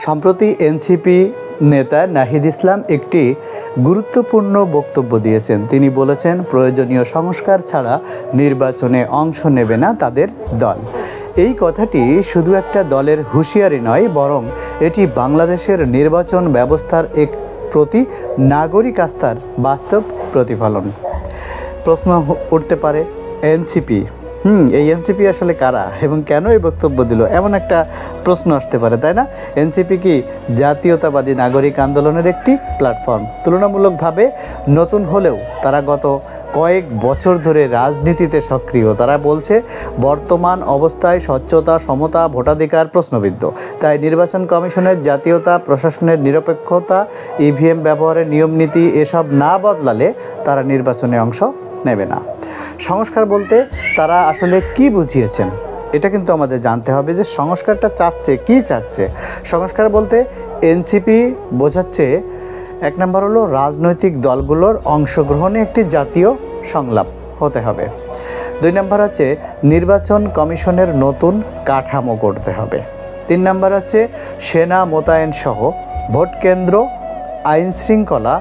সম্প্রতি এনসিপি নেতা নাহিদ ইসলাম একটি গুরুত্বপূর্ণ বক্তব্য দিয়েছেন। তিনি বলেছেন, প্রয়োজনীয় সংস্কার ছাড়া নির্বাচনে অংশ নেবে না তাদের দল। এই কথাটি শুধু একটা দলের হুঁশিয়ারি নয়, বরং এটি বাংলাদেশের নির্বাচন ব্যবস্থার এক প্রতি নাগরিক আস্থার বাস্তব প্রতিফলন। প্রশ্ন উঠতে পারে, এনসিপি এই এনসিপি আসলে কারা এবং কেন এই বক্তব্য দিল, এমন একটা প্রশ্ন আসতে পারে, তাই না? এনসিপি কি জাতীয়তাবাদী নাগরিক আন্দোলনের একটি প্ল্যাটফর্ম। তুলনামূলকভাবে নতুন হলেও তারা গত কয়েক বছর ধরে রাজনীতিতে সক্রিয়। তারা বলছে, বর্তমান অবস্থায় স্বচ্ছতা, সমতা, ভোটাধিকার প্রশ্নবিদ্ধ। তাই নির্বাচন কমিশনের জাতীয়তা, প্রশাসনের নিরপেক্ষতা, ইভিএম ব্যবহারের নিয়মনীতি এসব না বদলালে তারা নির্বাচনে অংশ নেবে না। সংস্কার বলতে তারা আসলে কি বুঝিয়েছেন, এটা কিন্তু আমাদের জানতে হবে যে সংস্কারটা চাচ্ছে কি চাচ্ছে। সংস্কার বলতে এনসিপি বোঝাচ্ছে, এক নম্বর হলো রাজনৈতিক দলগুলোর অংশগ্রহণে একটি জাতীয় সংলাপ হতে হবে। 2 নম্বর হচ্ছে নির্বাচন কমিশনের নতুন কাঠামো করতে হবে। 3 নম্বর হচ্ছে সেনা মোতায়েন সহ ভোট কেন্দ্র, আইন শৃঙ্খলা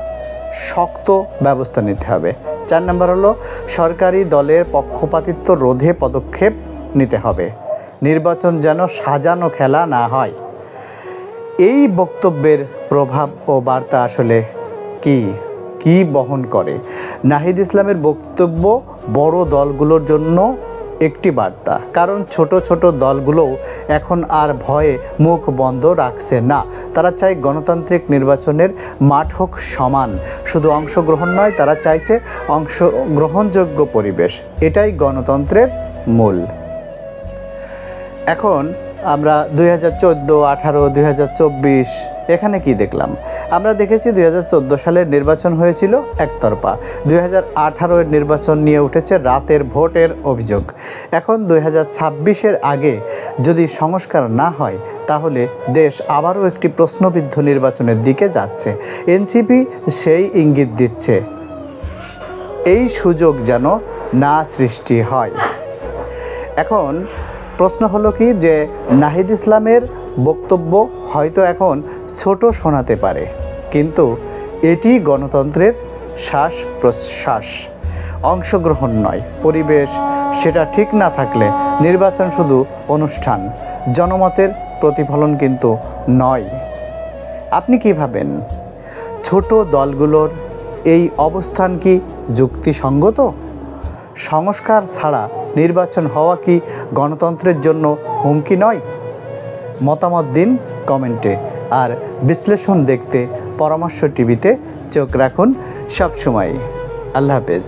শক্ত ব্যবস্থা নিতে হবে। 4 নম্বর হলো সরকারি দলের পক্ষপাতিত্ব রোধে পদক্ষেপ নিতে হবে। নির্বাচন যেন সাজানো খেলা না হয়। এই বক্তব্যের প্রভাব ও বার্তা আসলে কি বহন করে? নাহিদ ইসলামের বক্তব্য বড় দলগুলোর জন্য একটি বার্তা, কারণ ছোট ছোট দলগুলোও এখন আর ভয়ে মুখ বন্ধ রাখছে না। তারা চায় গণতান্ত্রিক নির্বাচনের মাঠ হোক সমান, শুধু অংশগ্রহণ নয়, তারা চাইছে অংশগ্রহণযোগ্য পরিবেশ। এটাই গণতন্ত্রের মূল। এখন আমরা 2014, 18, 2024 এখানে কি দেখলাম? আমরা দেখেছি 2014 সালের নির্বাচন হয়েছিল একতরফা। 2018-এর নির্বাচন নিয়ে উঠেছে রাতের ভোটের অভিযোগ। এখন 2026-এর আগে যদি সংস্কার না হয়, তাহলে দেশ আবারও একটি প্রশ্নবিদ্ধ নির্বাচনের দিকে যাচ্ছে। এনসিপি সেই ইঙ্গিত দিচ্ছে, এই সুযোগ যেন না সৃষ্টি হয়। এখন প্রশ্ন হলো কি, যে নাহিদ ইসলামের বক্তব্য হয়তো এখন ছোট শোনাতে পারে, কিন্তু এটি গণতন্ত্রের শ্বাস প্রশ্বাস, অংশগ্রহণ নয় পরিবেশ। সেটা ঠিক না থাকলে নির্বাচন শুধু অনুষ্ঠান, জনমতের প্রতিফলন কিন্তু নয়। আপনি কি ভাবেন? ছোট দলগুলোর এই অবস্থান কি যুক্তিসঙ্গত? সংস্কার ছাড়া নির্বাচন হওয়া কি গণতন্ত্রের জন্য হুমকি নয়? মতামত দিন কমেন্টে। আর বিশ্লেষণ দেখতে পরামর্শ টিভিতে চোখ রাখুন সবসময়। আল্লাহ হাফেজ।